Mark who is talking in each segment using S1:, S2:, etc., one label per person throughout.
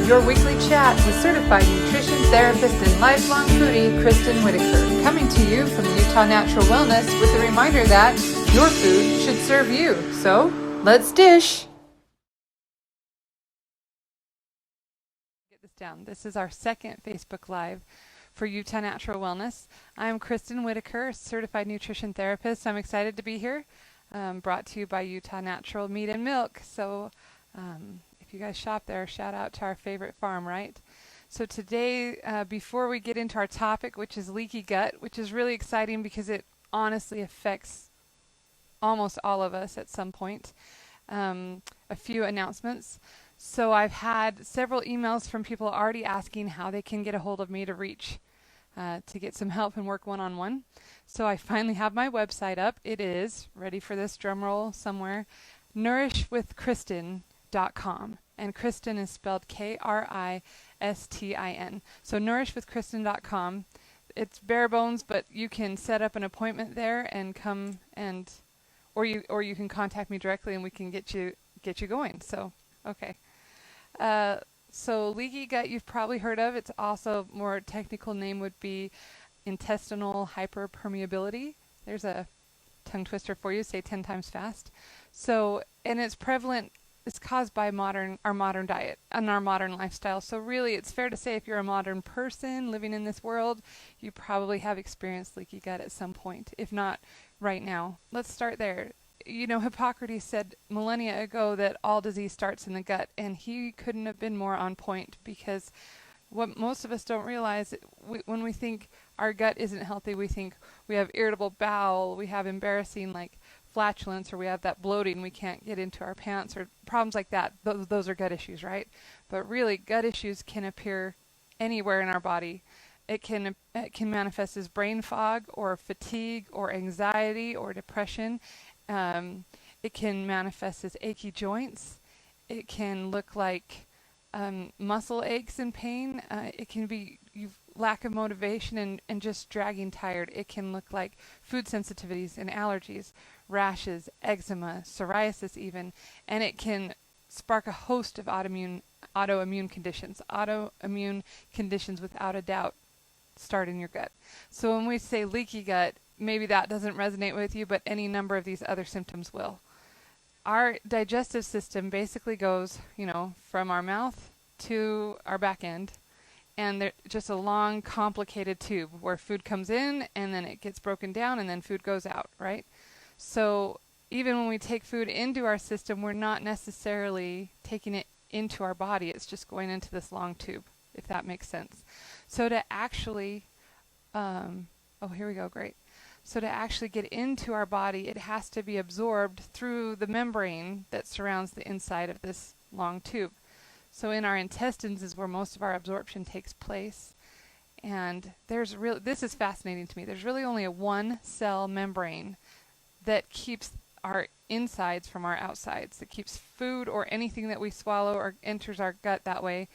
S1: your weekly chat with certified nutrition therapist and lifelong foodie Kristin Whitaker, coming to you from Utah Natural Wellness with a reminder that your food should serve you. So, let's dish! Get this down. This is our second Facebook Live for Utah Natural Wellness. I'm Kristin Whitaker, certified nutrition therapist. I'm excited to be here, brought to you by Utah Natural Meat and Milk. So, if you guys shop there, shout out to our favorite farm, right? So today, before we get into our topic, which is leaky gut, which is really exciting because it honestly affects almost all of us at some point, a few announcements. So I've had several emails from people already asking how they can get a hold of me to reach, to get some help and work one-on-one. So I finally have my website up. It is, ready for this drum roll somewhere, nourishwithkristin.com. And Kristin is spelled Kristin. So nourishwithkristin.com. It's bare bones, but you can set up an appointment there and come and, or you can contact me directly and we can get you going. So okay. So leaky gut you've probably heard of. It's also more technical name would be intestinal hyperpermeability. There's a tongue twister for you. Say 10 times fast. So, and it's prevalent. It's caused by our modern diet and our modern lifestyle. So really, it's fair to say if you're a modern person living in this world, you probably have experienced leaky gut at some point, if not right now. Let's start there. You know, Hippocrates said millennia ago that all disease starts in the gut, and he couldn't have been more on point, because what most of us don't realize, when we think our gut isn't healthy, we think we have irritable bowel, we have embarrassing like flatulence, or we have that bloating, we can't get into our pants, or problems like that. Those are gut issues, right? But really, gut issues can appear anywhere in our body. It can manifest as brain fog, or fatigue, or anxiety, or depression. It can manifest as achy joints. It can look like muscle aches and pain. It can be lack of motivation and just dragging tired. It can look like food sensitivities and allergies, rashes, eczema, psoriasis even, and it can spark a host of autoimmune conditions. Autoimmune conditions, without a doubt, start in your gut. So when we say leaky gut, maybe that doesn't resonate with you, but any number of these other symptoms will. Our digestive system basically goes, from our mouth to our back end, and they're just a long, complicated tube where food comes in and then it gets broken down and then food goes out, right? So even when we take food into our system, we're not necessarily taking it into our body. It's just going into this long tube, if that makes sense. So to actually, here we go, great. So to actually get into our body, it has to be absorbed through the membrane that surrounds the inside of this long tube. So in our intestines is where most of our absorption takes place. And this is fascinating to me. There's really only a one-cell membrane that keeps our insides from our outsides, that keeps food or anything that we swallow or enters our gut that way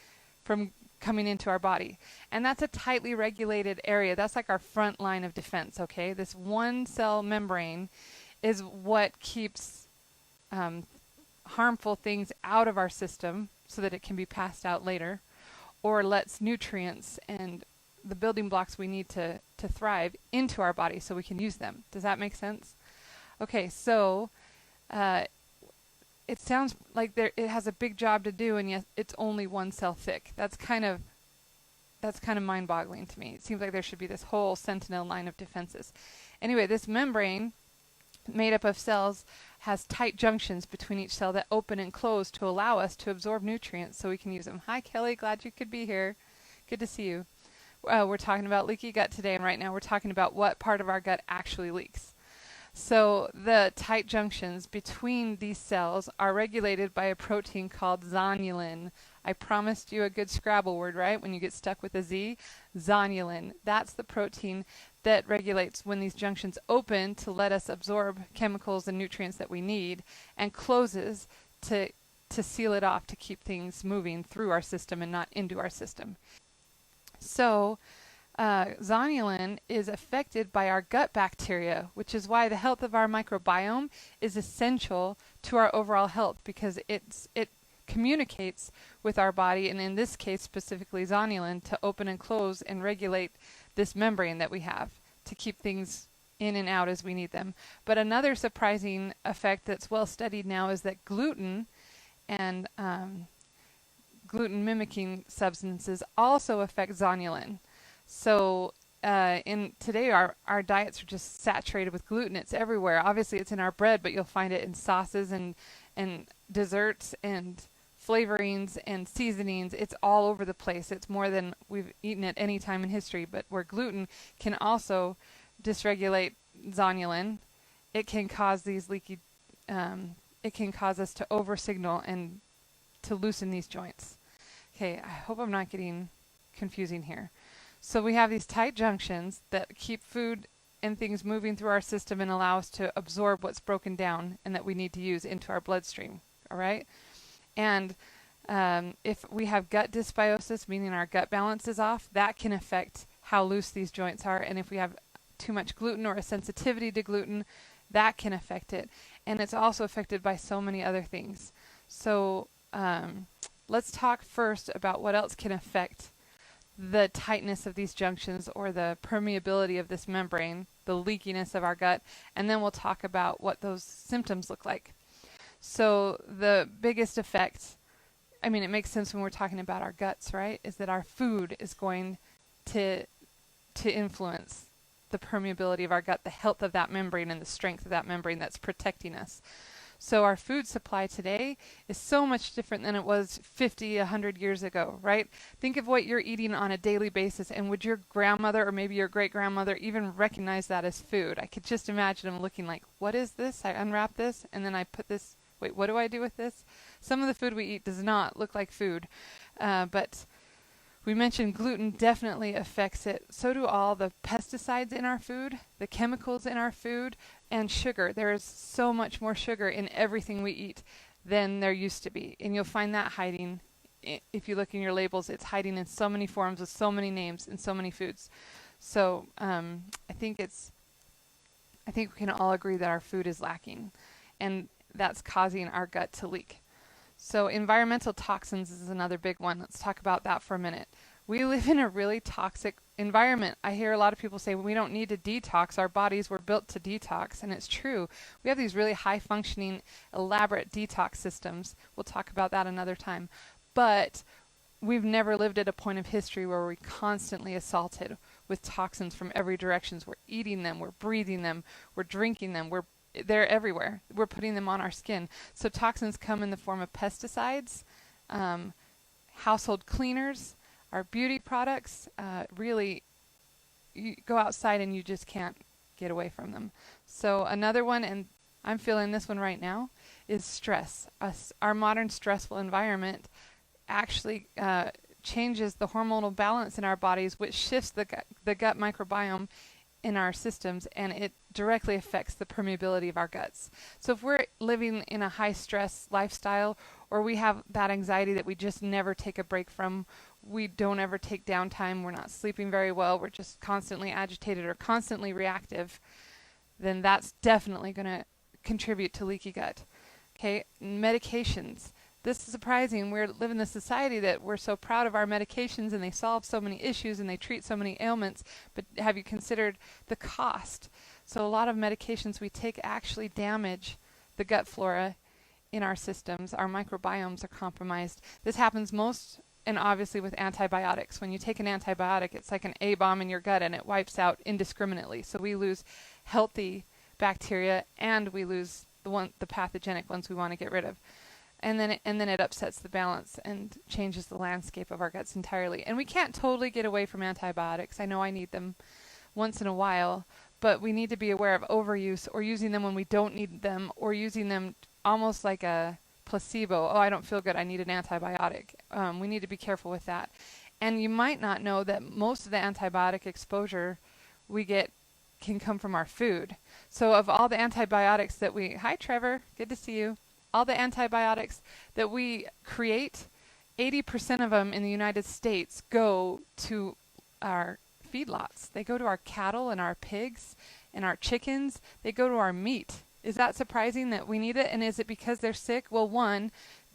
S1: from coming into our body. And that's a tightly regulated area. That's like our front line of defense, okay? This one-cell membrane is what keeps harmful things out of our system so that it can be passed out later, or lets nutrients and the building blocks we need to thrive into our body so we can use them. Does that make sense? Okay, so it sounds like it has a big job to do, and yet it's only one cell thick. That's kind of mind-boggling to me. It seems like there should be this whole sentinel line of defenses. Anyway, this membrane, made up of cells, has tight junctions between each cell that open and close to allow us to absorb nutrients so we can use them. Hi, Kelly. Glad you could be here. Good to see you. We're talking about leaky gut today, and right now we're talking about what part of our gut actually leaks. So the tight junctions between these cells are regulated by a protein called zonulin. I promised you a good Scrabble word, right? When you get stuck with a Z, zonulin. That's the protein that regulates when these junctions open to let us absorb chemicals and nutrients that we need, and closes to seal it off, to keep things moving through our system and not into our system. So zonulin is affected by our gut bacteria, which is why the health of our microbiome is essential to our overall health, because it communicates with our body, and in this case specifically zonulin, to open and close and regulate this membrane that we have to keep things in and out as we need them. But another surprising effect that's well studied now is that gluten and gluten mimicking substances also affect zonulin. So in today our diets are just saturated with gluten. It's everywhere. Obviously it's in our bread, but you'll find it in sauces and desserts and flavorings and seasonings. It's all over the place. It's more than we've eaten at any time in history. But where gluten can also dysregulate zonulin, it can cause these leaky it can cause us to over signal and to loosen these joints. Okay, I hope I'm not getting confusing here. So we have these tight junctions that keep food and things moving through our system and allow us to absorb what's broken down and that we need to use into our bloodstream. All right? And if we have gut dysbiosis, meaning our gut balance is off, that can affect how loose these joints are. And if we have too much gluten or a sensitivity to gluten, that can affect it. And it's also affected by so many other things. So let's talk first about what else can affect the tightness of these junctions or the permeability of this membrane, the leakiness of our gut, and then we'll talk about what those symptoms look like. So the biggest effect, I mean, it makes sense when we're talking about our guts, right, is that our food is going to influence the permeability of our gut, the health of that membrane and the strength of that membrane that's protecting us. So our food supply today is so much different than it was 50, 100 years ago, right? Think of what you're eating on a daily basis, and would your grandmother or maybe your great-grandmother even recognize that as food? I could just imagine them looking like, what is this? I unwrap this, and then I put this, wait, what do I do with this? Some of the food we eat does not look like food, but we mentioned gluten definitely affects it. So do all the pesticides in our food, the chemicals in our food, and sugar. There is so much more sugar in everything we eat than there used to be. And you'll find that hiding, if you look in your labels, it's hiding in so many forms with so many names in so many foods. So I think we can all agree that our food is lacking, and that's causing our gut to leak. So environmental toxins is another big one. Let's talk about that for a minute. We live in a really toxic environment. I hear a lot of people say, well, we don't need to detox. Our bodies were built to detox. And it's true. We have these really high functioning, elaborate detox systems. We'll talk about that another time. But we've never lived at a point of history where we're constantly assaulted with toxins from every direction. We're eating them, we're breathing them, we're drinking them, they're everywhere. We're putting them on our skin. So toxins come in the form of pesticides, household cleaners, our beauty products. Really, you go outside and you just can't get away from them. So another one, and I'm feeling this one right now, is stress. Our modern stressful environment actually changes the hormonal balance in our bodies, which shifts the gut microbiome in our systems, and it directly affects the permeability of our guts. So if we're living in a high stress lifestyle, or we have that anxiety that we just never take a break from, we don't ever take downtime, we're not sleeping very well, we're just constantly agitated or constantly reactive, then that's definitely going to contribute to leaky gut. Okay, medications. This is surprising. We live in a society that we're so proud of our medications and they solve so many issues and they treat so many ailments, but have you considered the cost? So a lot of medications we take actually damage the gut flora in our systems. Our microbiomes are compromised. This happens most and obviously with antibiotics. When you take an antibiotic, it's like an A-bomb in your gut and it wipes out indiscriminately. So we lose healthy bacteria and we lose the pathogenic ones we want to get rid of. And then it upsets the balance and changes the landscape of our guts entirely. And we can't totally get away from antibiotics. I know I need them once in a while, but we need to be aware of overuse or using them when we don't need them, or using them almost like a placebo. Oh, I don't feel good, I need an antibiotic. We need to be careful with that. And you might not know that most of the antibiotic exposure we get can come from our food. So of all the antibiotics that hi Trevor, good to see you. All the antibiotics that we create, 80% of them in the United States go to our feedlots. They go to our cattle and our pigs and our chickens. They go to our meat. Is that surprising that we need it? And is it because they're sick? Well, one,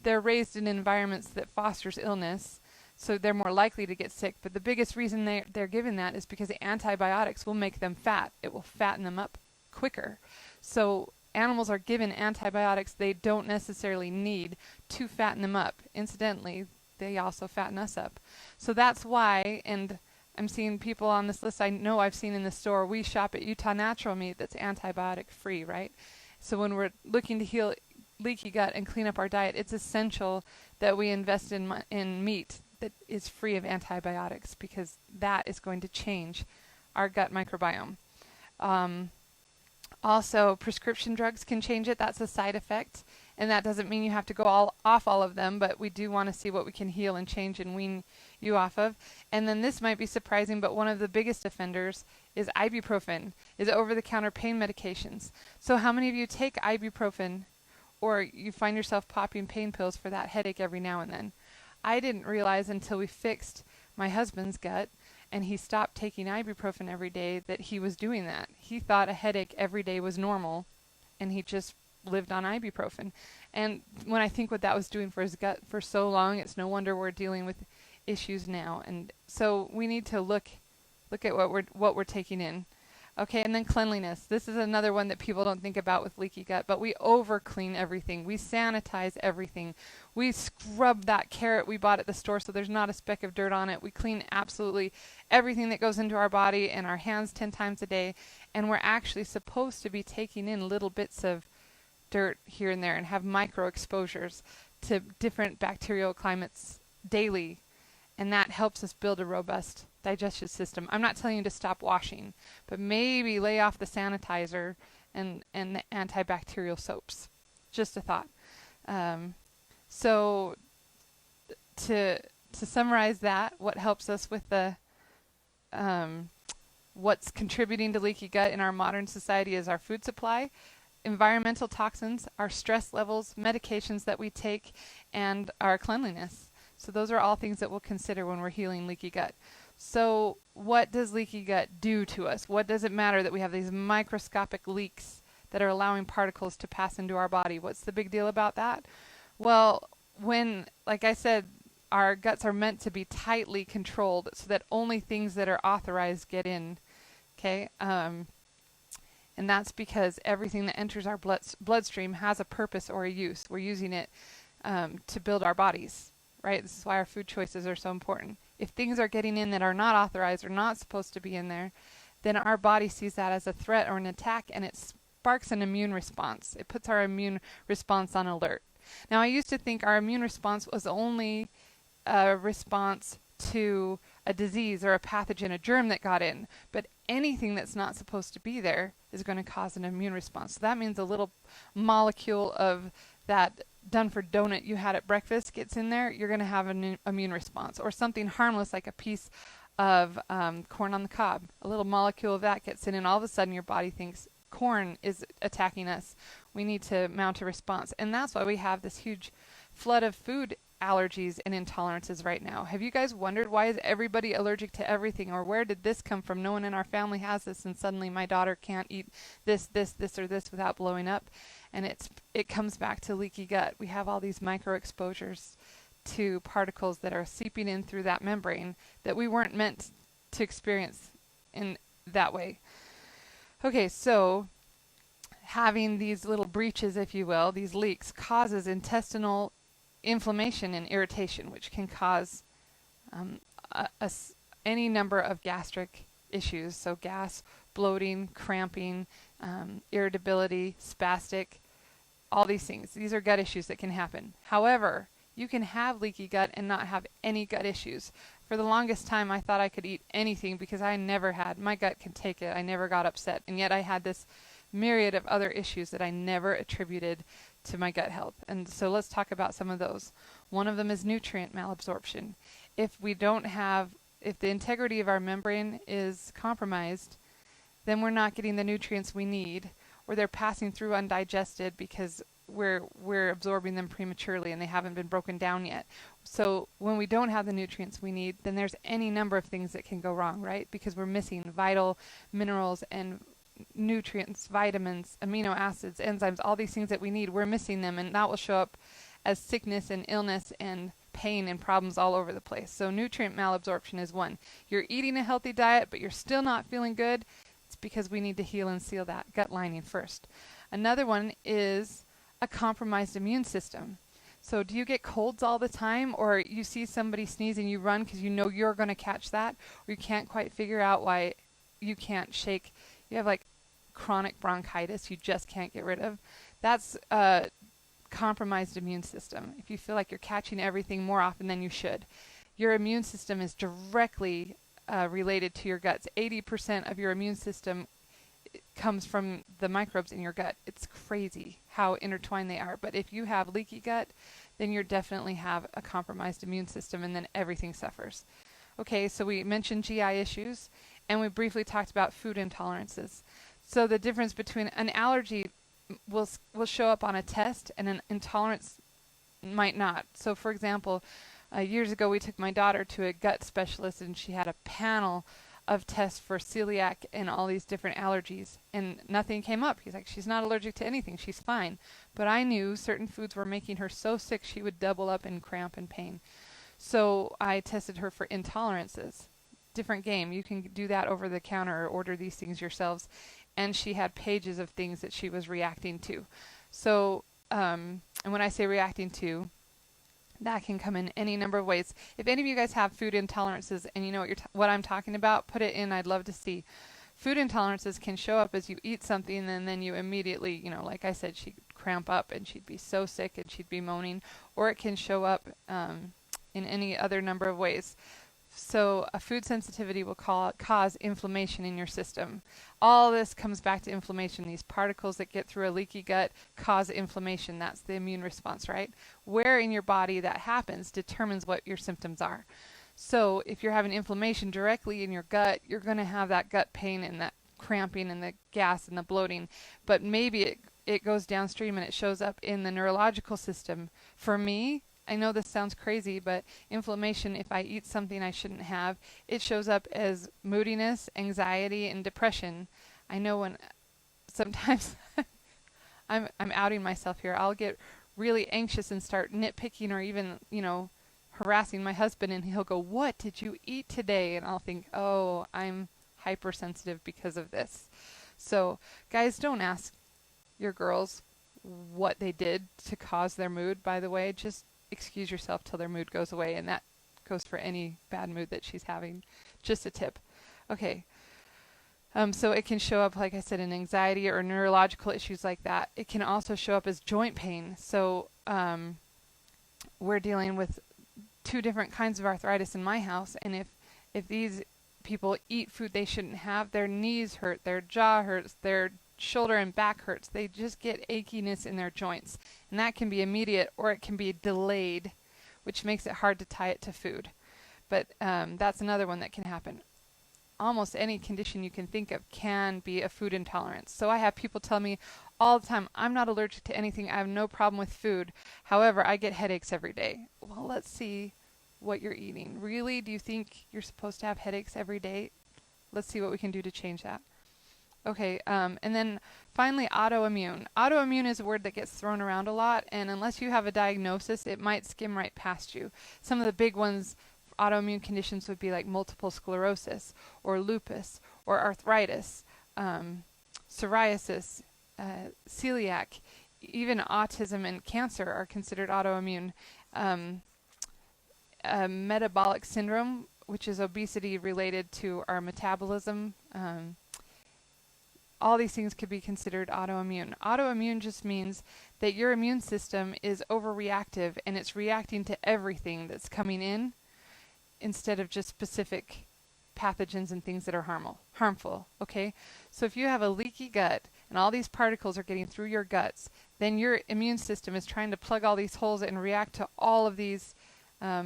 S1: they're raised in environments that fosters illness, so they're more likely to get sick. But the biggest reason they're given that is because the antibiotics will make them fat. It will fatten them up quicker. So animals are given antibiotics they don't necessarily need to fatten them up. Incidentally, they also fatten us up. So that's why, and I'm seeing people on this list I know I've seen in the store. We shop at Utah Natural Meat that's antibiotic free, right? So when we're looking to heal leaky gut and clean up our diet, it's essential that we invest in meat that is free of antibiotics, because that is going to change our gut microbiome. Also, prescription drugs can change it. That's a side effect. And that doesn't mean you have to go off all of them, but we do want to see what we can heal and change and wean you off of. And then this might be surprising, but one of the biggest offenders is ibuprofen, is over-the-counter pain medications. So how many of you take ibuprofen, or you find yourself popping pain pills for that headache every now and then? I didn't realize until we fixed my husband's gut and he stopped taking ibuprofen every day that he was doing that. He thought a headache every day was normal, and he just lived on ibuprofen. And when I think what that was doing for his gut for so long, it's no wonder we're dealing with issues now. And so we need to look at what we're taking in. Okay, and then cleanliness. This is another one that people don't think about with leaky gut, but we over clean everything. We sanitize everything. We scrub that carrot we bought at the store so there's not a speck of dirt on it. We clean absolutely everything that goes into our body and our hands 10 times a day. And we're actually supposed to be taking in little bits of dirt here and there and have micro exposures to different bacterial climates daily. And that helps us build a robust digestive system. I'm not telling you to stop washing, but maybe lay off the sanitizer and the antibacterial soaps. Just a thought. So to summarize that, what helps us with the what's contributing to leaky gut in our modern society is our food supply, environmental toxins, our stress levels, medications that we take, and our cleanliness. So those are all things that we'll consider when we're healing leaky gut. So what does leaky gut do to us? What does it matter that we have these microscopic leaks that are allowing particles to pass into our body? What's the big deal about that? Well, when, like I said, our guts are meant to be tightly controlled so that only things that are authorized get in. Okay? And that's because everything that enters our bloodstream has a purpose or a use. We're using it to build our bodies. Right? This is why our food choices are so important. If things are getting in that are not authorized or not supposed to be in there, then our body sees that as a threat or an attack, and it sparks an immune response. It puts our immune response on alert. Now, I used to think our immune response was only a response to a disease or a pathogen, a germ that got in, but anything that's not supposed to be there is going to cause an immune response. So that means a little molecule of that Dunford donut you had at breakfast gets in there, you're going to have an immune response. Or something harmless like a piece of corn on the cob. A little molecule of that gets in, and all of a sudden your body thinks corn is attacking us. We need to mount a response. And that's why we have this huge flood of food allergies and intolerances right now. Have you guys wondered, why is everybody allergic to everything? Or where did this come from? No one in our family has this, and suddenly my daughter can't eat this, or this without blowing up. And it comes back to leaky gut. We have all these micro exposures to particles that are seeping in through that membrane that we weren't meant to experience in that way. Okay, so having these little breaches, if you will, these leaks, causes intestinal inflammation and irritation, which can cause any number of gastric issues. So gas, bloating, cramping, irritability, spastic, all these things. These are gut issues that can happen. However, you can have leaky gut and not have any gut issues. For the longest time, I thought I could eat anything because I never had. My gut can take it. I never got upset. And yet I had this myriad of other issues that I never attributed to my gut health. And so let's talk about some of those. One of them is nutrient malabsorption. If the integrity of our membrane is compromised, then we're not getting the nutrients we need, or they're passing through undigested because we're absorbing them prematurely and they haven't been broken down yet. So when we don't have the nutrients we need, then there's any number of things that can go wrong, right? Because we're missing vital minerals and nutrients, vitamins, amino acids, enzymes, all these things that we need. We're missing them, and that will show up as sickness and illness and pain and problems all over the place. So nutrient malabsorption is one. You're eating a healthy diet, but you're still not feeling good. It's because we need to heal and seal that gut lining first. Another one is a compromised immune system. So do you get colds all the time, or you see somebody sneezing, you run because you know you're going to catch that, or you can't quite figure out why you can't shake? You have like chronic bronchitis you just can't get rid of. That's a compromised immune system. If you feel like you're catching everything more often than you should, your immune system is directly related to your guts. 80% of your immune system comes from the microbes in your gut. It's crazy how intertwined they are. But if you have leaky gut, then you definitely have a compromised immune system, and then everything suffers. Okay, so we mentioned GI issues, and we briefly talked about food intolerances. So the difference between an allergy will show up on a test, and an intolerance might not. So for example, years ago we took my daughter to a gut specialist, and she had a panel of tests for celiac and all these different allergies, and nothing came up. He's like, she's not allergic to anything, she's fine. But I knew certain foods were making her so sick she would double up in cramp and pain. So I tested her for intolerances. Different game. You can do that over the counter or order these things yourselves. And she had pages of things that she was reacting to. So, and when I say reacting to, that can come in any number of ways. If any of you guys have food intolerances and you know what I'm talking about, put it in. I'd love to see. Food intolerances can show up as you eat something, and then you immediately, like I said, she'd cramp up and she'd be so sick and she'd be moaning. Or it can show up in any other number of ways. So a food sensitivity will cause inflammation in your system. All this comes back to inflammation. These particles that get through a leaky gut cause inflammation. That's the immune response, right? Where in your body that happens determines what your symptoms are. So if you're having inflammation directly in your gut, you're going to have that gut pain and that cramping and the gas and the bloating. But maybe it goes downstream and it shows up in the neurological system. For me, I know this sounds crazy, but inflammation, if I eat something I shouldn't have, it shows up as moodiness, anxiety, and depression. I know when sometimes I'm outing myself here. I'll get really anxious and start nitpicking or even, harassing my husband, and he'll go, "What did you eat today?" And I'll think, "Oh, I'm hypersensitive because of this." So, guys, don't ask your girls what they did to cause their mood, by the way. Just excuse yourself till their mood goes away, and that goes for any bad mood that she's having. Just a tip. Okay. So it can show up, like I said, in anxiety or neurological issues like that. It can also show up as joint pain. So we're dealing with two different kinds of arthritis in my house, and if these people eat food they shouldn't have, their knees hurt, their jaw hurts, their shoulder and back hurts. They just get achiness in their joints, and that can be immediate or it can be delayed, which makes it hard to tie it to food. But that's another one that can happen. Almost any condition you can think of can be a food intolerance. So I have people tell me all the time, "I'm not allergic to anything. I have no problem with food. However, I get headaches every day." Well, let's see what you're eating. Really? Do you think you're supposed to have headaches every day? Let's see what we can do to change that. Okay, and then finally, autoimmune. Autoimmune is a word that gets thrown around a lot, and unless you have a diagnosis, it might skim right past you. Some of the big ones, autoimmune conditions, would be like multiple sclerosis, or lupus, or arthritis, psoriasis, celiac, even autism and cancer are considered autoimmune. Metabolic syndrome, which is obesity related to our metabolism, all these things could be considered autoimmune. Autoimmune just means that your immune system is overreactive and it's reacting to everything that's coming in instead of just specific pathogens and things that are harmful. Okay? So if you have a leaky gut and all these particles are getting through your guts, then your immune system is trying to plug all these holes and react to all of these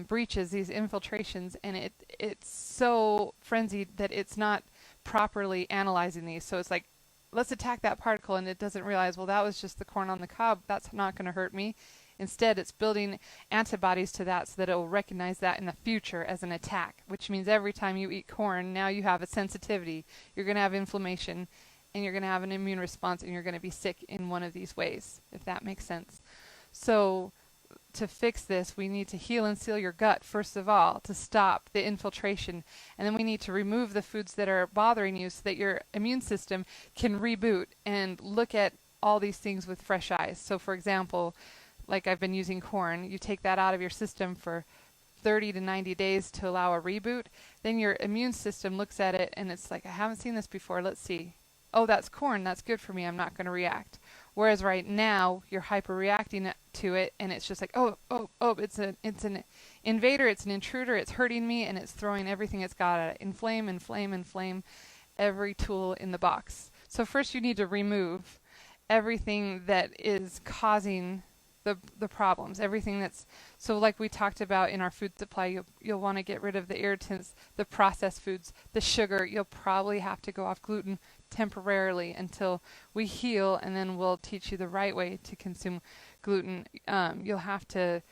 S1: breaches, these infiltrations, and it's so frenzied that it's not properly analyzing these. So it's like, let's attack that particle, and it doesn't realize, well, that was just the corn on the cob. That's not going to hurt me. Instead, it's building antibodies to that so that it will recognize that in the future as an attack, which means every time you eat corn, now you have a sensitivity. You're going to have inflammation, and you're going to have an immune response, and you're going to be sick in one of these ways, if that makes sense. So to fix this, we need to heal and seal your gut, first of all, to stop the infiltration. And then we need to remove the foods that are bothering you so that your immune system can reboot and look at all these things with fresh eyes. So, for example, like I've been using corn, you take that out of your system for 30 to 90 days to allow a reboot. Then your immune system looks at it and it's like, I haven't seen this before. Let's see. Oh, that's corn. That's good for me. I'm not going to react. Whereas right now you're hyper-reacting to it, and it's just like, oh, it's an invader, it's an intruder, it's hurting me, and it's throwing everything it's got at it. Inflame every tool in the box. So first you need to remove everything that is causing the problems, everything that's, so like we talked about in our food supply, you'll want to get rid of the irritants, the processed foods, the sugar. You'll probably have to go off gluten temporarily until we heal, and then we'll teach you the right way to consume gluten. You'll have to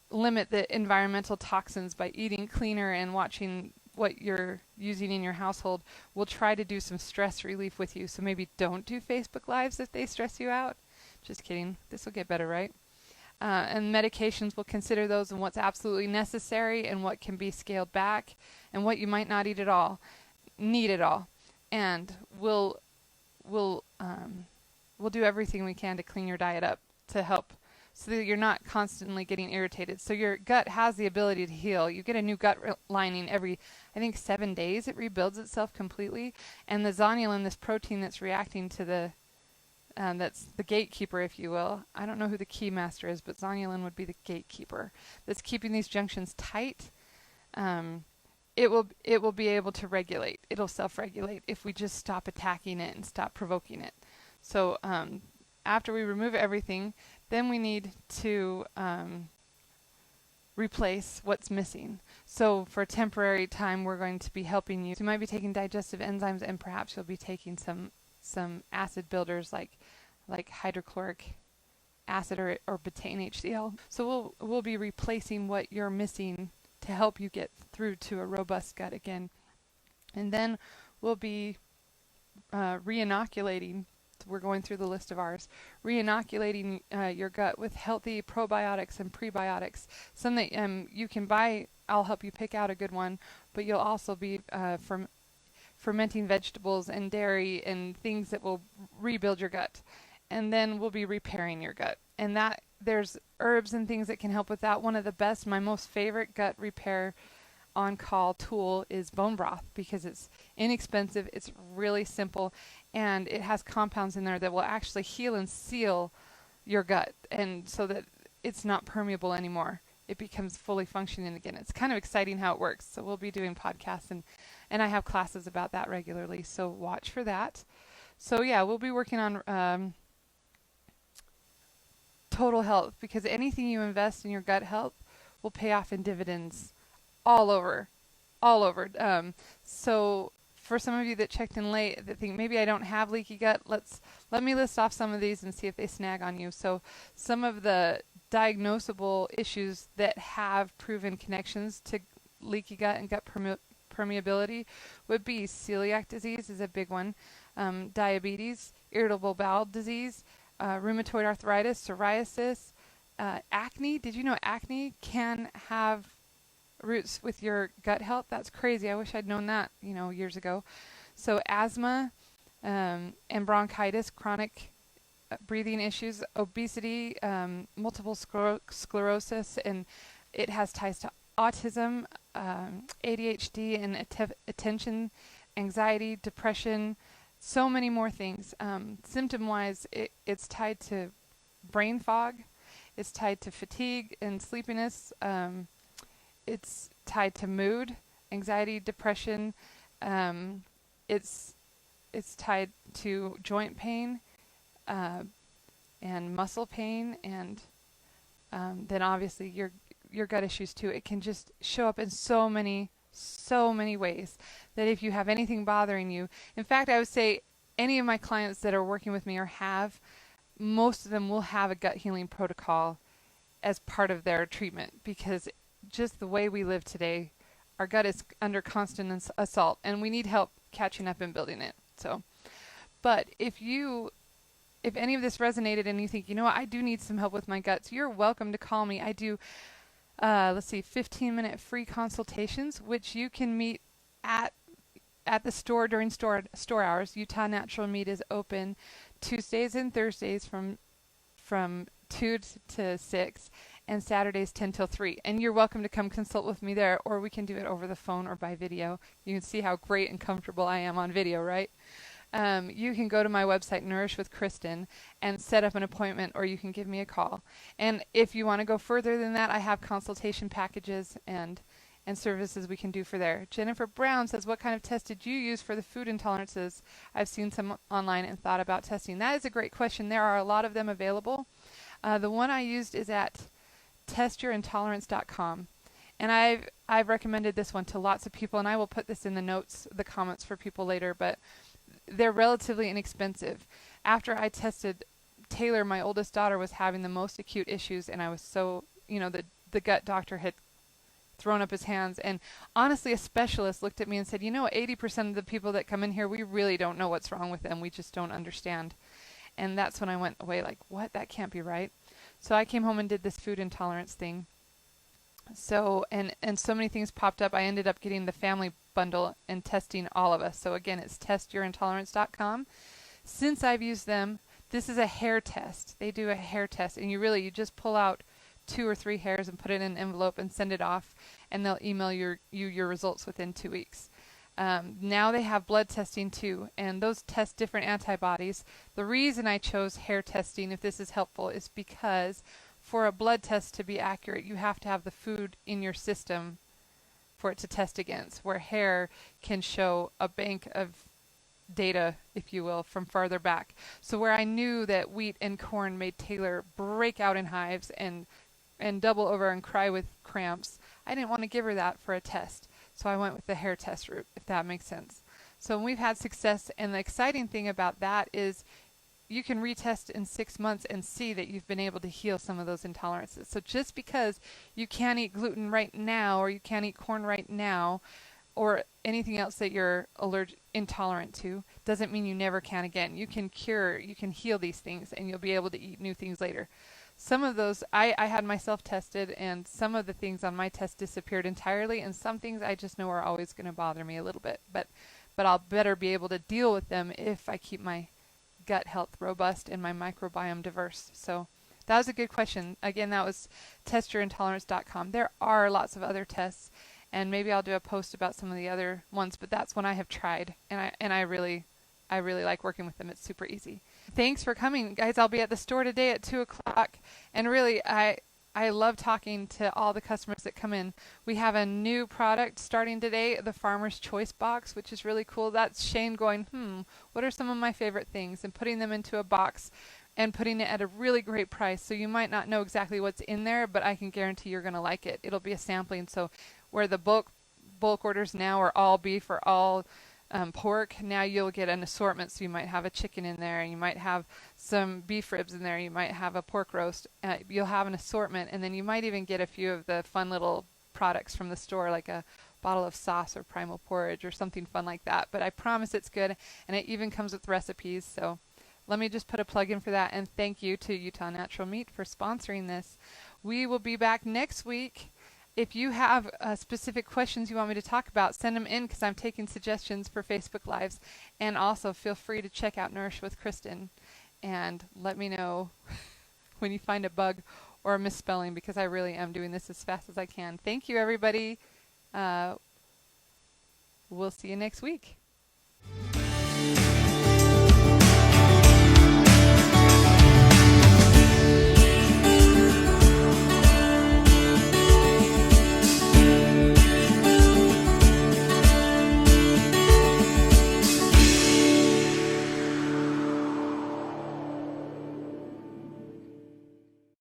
S1: limit the environmental toxins by eating cleaner and watching what you're using in your household. We'll try to do some stress relief with you, so maybe don't do Facebook Lives if they stress you out. Just kidding. This will get better, right? And medications, we'll consider those and what's absolutely necessary and what can be scaled back and what you might not eat at all, need at all. And we'll do everything we can to clean your diet up to help so that you're not constantly getting irritated. So your gut has the ability to heal. You get a new gut lining every, I think, 7 days. It rebuilds itself completely. And the zonulin, this protein that's reacting to the that's the gatekeeper, if you will. I don't know who the key master is, but zonulin would be the gatekeeper that's keeping these junctions tight. It will be able to regulate. It'll self-regulate if we just stop attacking it and stop provoking it. So after we remove everything, then we need to replace what's missing. So for a temporary time, we're going to be helping you. So you might be taking digestive enzymes, and perhaps you'll be taking some acid builders like hydrochloric acid or betaine HCl. So we'll be replacing what you're missing to help you get through to a robust gut again. And then we'll be re-inoculating. We're going through the list of ours. Re-inoculating your gut with healthy probiotics and prebiotics. Some that you can buy. I'll help you pick out a good one, but you'll also be fermenting vegetables and dairy and things that will rebuild your gut. And then we'll be repairing your gut. And that there's herbs and things that can help with that. One of the best, my most favorite gut repair on-call tool is bone broth, because it's inexpensive, it's really simple, and it has compounds in there that will actually heal and seal your gut, and so that it's not permeable anymore. It becomes fully functioning again. It's kind of exciting how it works. So we'll be doing podcasts, and I have classes about that regularly, so watch for that. So yeah, we'll be working on total health, because anything you invest in your gut health will pay off in dividends all over. So for some of you that checked in late that think maybe I don't have leaky gut, let me list off some of these and see if they snag on you. So some of the diagnosable issues that have proven connections to leaky gut and gut permeability would be celiac disease is a big one, diabetes, irritable bowel disease, rheumatoid arthritis, psoriasis, acne. Did you know acne can have roots with your gut health? That's crazy. I wish I'd known that, years ago. So asthma, and bronchitis, chronic breathing issues, obesity, multiple sclerosis, and it has ties to autism, ADHD, and attention, anxiety, depression, so many more things. Symptom-wise, it's tied to brain fog, it's tied to fatigue and sleepiness, it's tied to mood, anxiety, depression, it's tied to joint pain, and muscle pain, and then obviously your gut issues too. It can just show up in so many ways that if you have anything bothering you, in fact, I would say any of my clients that are working with me most of them will have a gut healing protocol as part of their treatment, because just the way we live today, our gut is under constant assault, and we need help catching up and building it. So, but if you if any of this resonated and you think, you know what, I do need some help with my guts, you're welcome to call me. I do, 15-minute free consultations, which you can meet at the store during store hours. Utah Natural Meat is open Tuesdays and Thursdays from 2 to 6, and Saturdays 10 till 3. And you're welcome to come consult with me there, or we can do it over the phone or by video. You can see how great and comfortable I am on video, right? You can go to my website, Nourish with Kristin, and set up an appointment, or you can give me a call. And if you want to go further than that, I have consultation packages and services we can do for there. Jennifer Brown says, what kind of test did you use for the food intolerances? I've seen some online and thought about testing. That is a great question. There are a lot of them available. The one I used is at testyourintolerance.com. And I've recommended this one to lots of people, and I will put this in the notes, the comments for people later, but they're relatively inexpensive. After I tested Taylor, my oldest daughter was having the most acute issues, and I was so, the gut doctor had thrown up his hands, and honestly a specialist looked at me and said, 80% of the people that come in here, we really don't know what's wrong with them, we just don't understand. And that's when I went away like, what, that can't be right. So I came home and did this food intolerance thing. So and so many things popped up, I ended up getting the family bundle and testing all of us. So again, it's testyourintolerance.com. Since I've used them, this is a hair test. They do a hair test, and you just pull out 2 or 3 hairs and put it in an envelope and send it off, and they'll email you your results within 2 weeks. Now they have blood testing too, and those test different antibodies. The reason I chose hair testing, if this is helpful, is because for a blood test to be accurate, you have to have the food in your system for it to test against, where hair can show a bank of data, if you will, from farther back. So where I knew that wheat and corn made Taylor break out in hives and double over and cry with cramps, I didn't want to give her that for a test. So I went with the hair test route, if that makes sense. So we've had success, and the exciting thing about that is you can retest in 6 months and see that you've been able to heal some of those intolerances. So just because you can't eat gluten right now, or you can't eat corn right now, or anything else that you're intolerant to, doesn't mean you never can again. You can heal these things, and you'll be able to eat new things later. Some of those, I had myself tested, and some of the things on my test disappeared entirely, and some things I just know are always going to bother me a little bit. But I'll better be able to deal with them if I keep my gut health robust and my microbiome diverse. So that was a good question. Again, that was testyourintolerance.com. There are lots of other tests, and maybe I'll do a post about some of the other ones, but that's one I have tried, and I really like working with them. It's super easy. Thanks for coming, guys. I'll be at the store today at 2 o'clock, and really, I love talking to all the customers that come in. We have a new product starting today, the Farmer's Choice Box, which is really cool. That's Shane going, what are some of my favorite things, and putting them into a box and putting it at a really great price. So you might not know exactly what's in there, but I can guarantee you're going to like it. It'll be a sampling. So where the bulk orders now are all beef or all pork, now you'll get an assortment. So you might have a chicken in there, and you might have some beef ribs in there, you might have a pork roast. You'll have an assortment, and then you might even get a few of the fun little products from the store, like a bottle of sauce or primal porridge or something fun like that. But I promise it's good, and it even comes with recipes. So let me just put a plug in for that, and thank you to Utah Natural Meat for sponsoring this. We will be back next week. If you have specific questions you want me to talk about, send them in, because I'm taking suggestions for Facebook Lives. And also feel free to check out Nourish with Kristin, and let me know when you find a bug or a misspelling, because I really am doing this as fast as I can. Thank you, everybody. We'll see you next week.